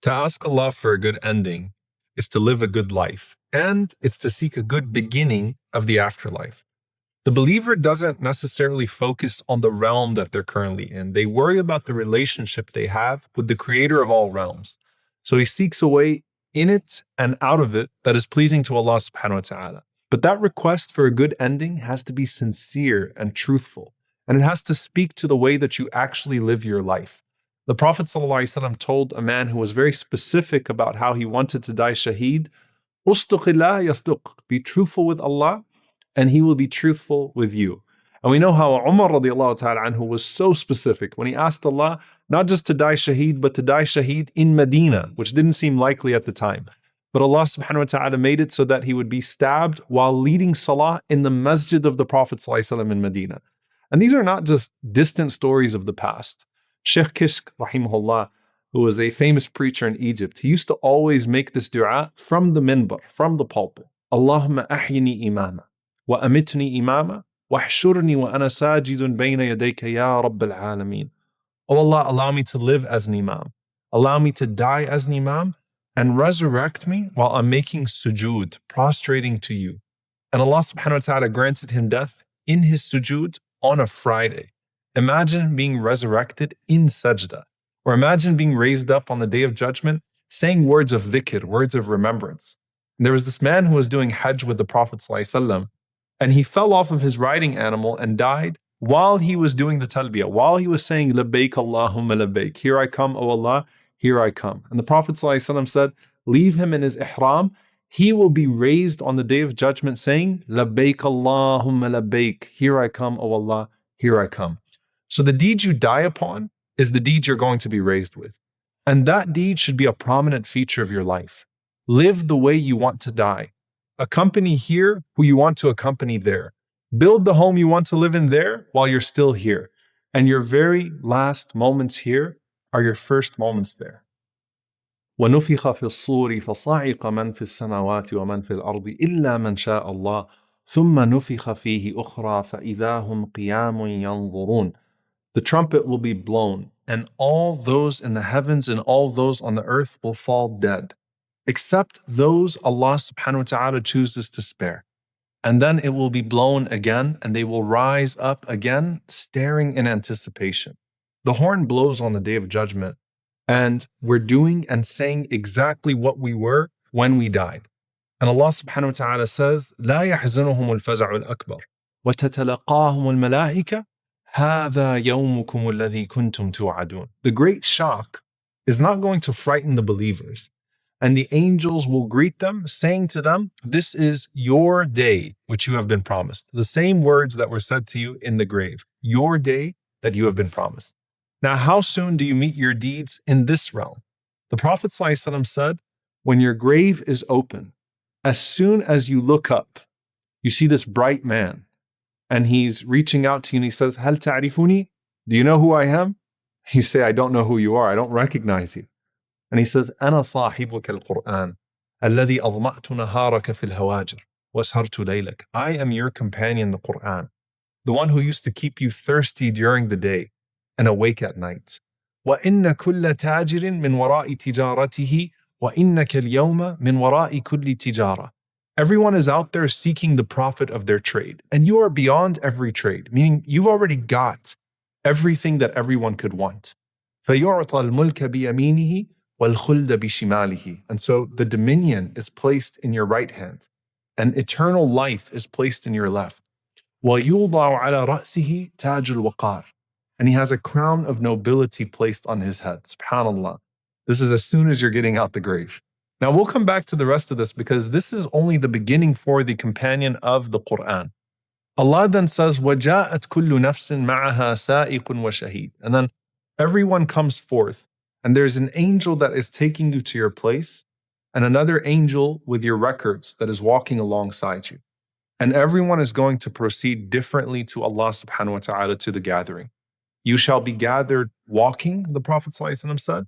To ask Allah for a good ending is to live a good life, and it's to seek a good beginning of the afterlife. The believer doesn't necessarily focus on the realm that they're currently in. They worry about the relationship they have with the creator of all realms. So he seeks a way in it and out of it that is pleasing to Allah subhanahu wa ta'ala. But that request for a good ending has to be sincere and truthful, and it has to speak to the way that you actually live your life. The Prophet ﷺ told a man who was very specific about how he wanted to die shaheed, "Ustuqillah yastuq." Be truthful with Allah, and He will be truthful with you. And we know how Umar radiallahu ta'ala anhu was so specific when he asked Allah not just to die shaheed, but to die shaheed in Medina, which didn't seem likely at the time. But Allah subhanahu wa ta'ala made it so that he would be stabbed while leading salah in the masjid of the Prophet ﷺ in Medina. And these are not just distant stories of the past. Sheikh Kishk, rahimahullah, who was a famous preacher in Egypt, he used to always make this dua from the minbar, from the pulpit. Allahumma ahyini imama, wa amitni imama, wa ahshurni wa ana sajidun bayna yadayka ya Rabbil alameen. Oh Allah, allow me to live as an imam. Allow me to die as an imam, and resurrect me while I'm making sujood, prostrating to you. And Allah subhanahu wa ta'ala granted him death in his sujood on a Friday. Imagine being resurrected in sajda, or imagine being raised up on the day of judgment, saying words of dhikr, words of remembrance. And there was this man who was doing hajj with the Prophet ﷺ, and he fell off of his riding animal and died while he was doing the talbiyah, while he was saying, labbaik Allahumma labbaik, here I come, O Allah, here I come. And the Prophet ﷺ said, leave him in his ihram, he will be raised on the day of judgment saying, labbaik Allahumma labbaik, here I come, O Allah, here I come. So the deed you die upon is the deed you're going to be raised with. And that deed should be a prominent feature of your life. Live the way you want to die. Accompany here who you want to accompany there. Build the home you want to live in there while you're still here. And your very last moments here are your first moments there. وَنُفِخَ فِي الصُّورِ فَصَعِقَ مَنْ فِي السَّمَاوَاتِ وَمَنْ فِي الْأَرْضِ إِلَّا مَنْ شَاءَ اللَّهُ ثُمَّ نُفِخَ فِيهِ أُخْرَى فَإِذَا هُمْ قِيَامٌ يَنْظُرُونَ. The trumpet will be blown, and all those in the heavens and all those on the earth will fall dead, except those Allah subhanahu wa ta'ala chooses to spare. And then it will be blown again, and they will rise up again, staring in anticipation. The horn blows on the day of judgment, and we're doing and saying exactly what we were when we died. And Allah subhanahu wa ta'ala says, لا يحزنهم الفزع الأكبر وتتلقاهم الملائكة هذا يومكم الذي كنتم توعدون. The great shock is not going to frighten the believers. And the angels will greet them, saying to them, this is your day, which you have been promised. The same words that were said to you in the grave. Your day that you have been promised. Now, how soon do you meet your deeds in this realm? The Prophet ﷺ said, when your grave is open, as soon as you look up, you see this bright man, and he's reaching out to you and he says, هل تعرفوني? Do you know who I am? You say, I don't know who you are. I don't recognize you. And he says, أنا صاحبك القرآن الذي أظمأت نهارك في الهواجر وسهرت ليلك. I am your companion, the Qur'an, the one who used to keep you thirsty during the day and awake at night. وإن كل تاجر من وراء تجارته وإنك اليوم من وراء كل تجارة. Everyone is out there seeking the profit of their trade, and you are beyond every trade, meaning you've already got everything that everyone could want. فيعطى الملك بيمينه وَالْخُلْدَ بِشِمَالِهِ. And so the dominion is placed in your right hand, and eternal life is placed in your left. وَيُوضَعُ عَلَى رَأْسِهِ تَاجُ الْوَقَارِ. And he has a crown of nobility placed on his head. SubhanAllah. This is as soon as you're getting out the grave. Now we'll come back to the rest of this because this is only the beginning for the companion of the Qur'an. Allah then says, وَجَاءَتْ كُلُّ نَفْسٍ مَعَهَا سَائِقٌ وَشَهِيدٌ. And then everyone comes forth, and there's an angel that is taking you to your place, and another angel with your records that is walking alongside you. And everyone is going to proceed differently to Allah subhanahu wa ta'ala to the gathering. You shall be gathered walking, the Prophet ﷺ said.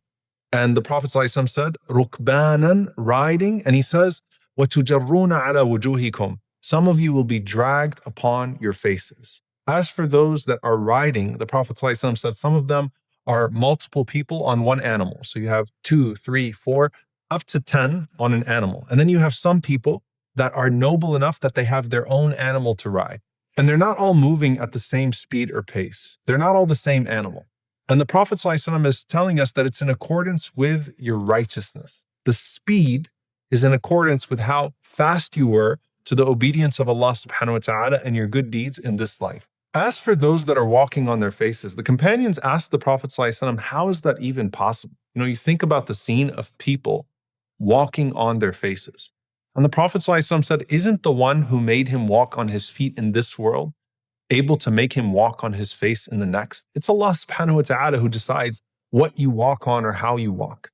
And the Prophet ﷺ said, رُكْبَانًا, riding. And he says, وَتُجَرُّونَ عَلَى وُجُوهِكُمْ. Some of you will be dragged upon your faces. As for those that are riding, the Prophet ﷺ said, some of them are multiple people on one animal. So you have 2, 3, 4, up to 10 on an animal. And then you have some people that are noble enough that they have their own animal to ride. And they're not all moving at the same speed or pace. They're not all the same animal. And the Prophet ﷺ is telling us that it's in accordance with your righteousness. The speed is in accordance with how fast you were to the obedience of Allah subhanahu wa ta'ala and your good deeds in this life. As for those that are walking on their faces, the companions asked the Prophet ﷺ, how is that even possible? You think about the scene of people walking on their faces. And the Prophet ﷺ said, isn't the one who made him walk on his feet in this world able to make him walk on his face in the next? It's Allah subhanahu wa ta'ala who decides what you walk on or how you walk.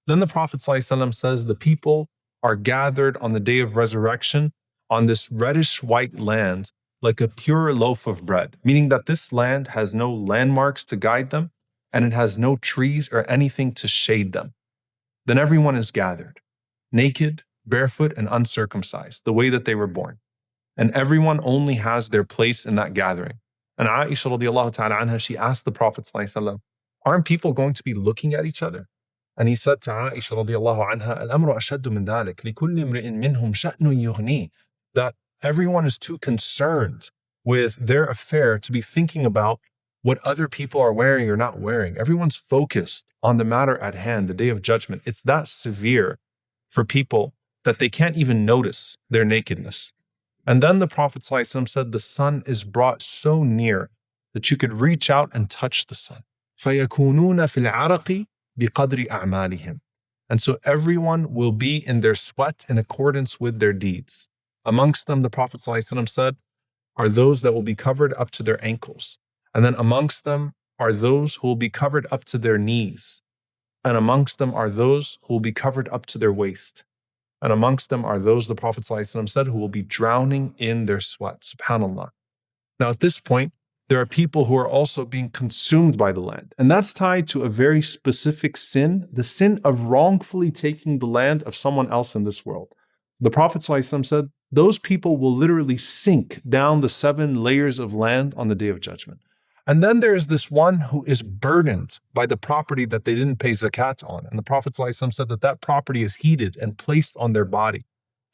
Then the Prophet ﷺ says, the people are gathered on the day of resurrection on this reddish white land like a pure loaf of bread, meaning that this land has no landmarks to guide them and it has no trees or anything to shade them. Then everyone is gathered, naked, barefoot, and uncircumcised, the way that they were born. And everyone only has their place in that gathering. And Aisha radiallahu ta'ala anha, she asked the Prophet ﷺ, aren't people going to be looking at each other? And he said to Aisha radiallahu anha, الْأَمْرُ أَشَدُّ مِنْ ذَلِكَ لِكُلِّ امْرِئٍ مِّنْهُمْ شَأْنٌ يُغْنِيهِ, that everyone is too concerned with their affair to be thinking about what other people are wearing or not wearing. Everyone's focused on the matter at hand, the day of judgment. It's that severe for people that they can't even notice their nakedness. And then the Prophet ﷺ said the sun is brought so near that you could reach out and touch the sun. فَيَكُونُونَ فِي الْعَرَقِ بِقَدْرِ أَعْمَالِهِمْ. And so everyone will be in their sweat in accordance with their deeds. Amongst them, the Prophet ﷺ said, are those that will be covered up to their ankles. And then amongst them are those who will be covered up to their knees. And amongst them are those who will be covered up to their waist. And amongst them are those, the Prophet ﷺ said, who will be drowning in their sweat. SubhanAllah. Now at this point, there are people who are also being consumed by the land. And that's tied to a very specific sin, the sin of wrongfully taking the land of someone else in this world. The Prophet ﷺ said, those people will literally sink down the 7 layers of land on the Day of Judgment. And then there is this one who is burdened by the property that they didn't pay zakat on. And the Prophet ﷺ said that that property is heated and placed on their body.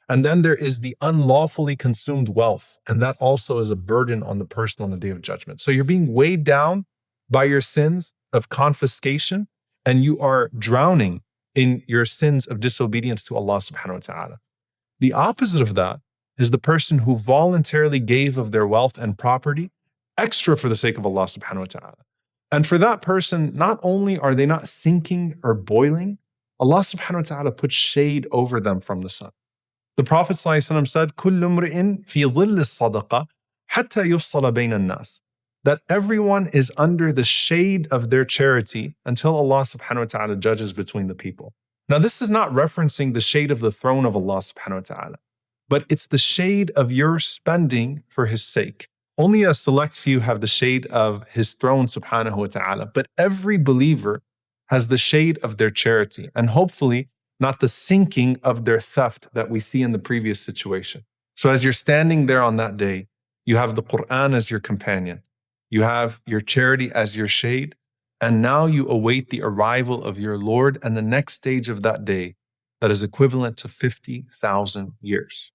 And then there is the unlawfully consumed wealth. And that also is a burden on the person on the Day of Judgment. So you're being weighed down by your sins of confiscation, and you are drowning in your sins of disobedience to Allah subhanahu wa ta'ala. The opposite of that is the person who voluntarily gave of their wealth and property extra for the sake of Allah subhanahu wa ta'ala. And for that person, not only are they not sinking or boiling, Allah subhanahu wa ta'ala puts shade over them from the sun. The Prophet ﷺ said, كُلُّ امْرِئٍ فِي ظِلِّ الصَّدَقَةِ حَتَّى يُفْصَلَ بَيْنَ النَّاسِ, that everyone is under the shade of their charity until Allah subhanahu wa ta'ala judges between the people. Now this is not referencing the shade of the throne of Allah subhanahu wa ta'ala, but it's the shade of your spending for His sake. Only a select few have the shade of His throne subhanahu wa ta'ala, but every believer has the shade of their charity, and hopefully not the sinking of their theft that we see in the previous situation. So as you're standing there on that day, you have the Qur'an as your companion, you have your charity as your shade, and now you await the arrival of your Lord and the next stage of that day that is equivalent to 50,000 years.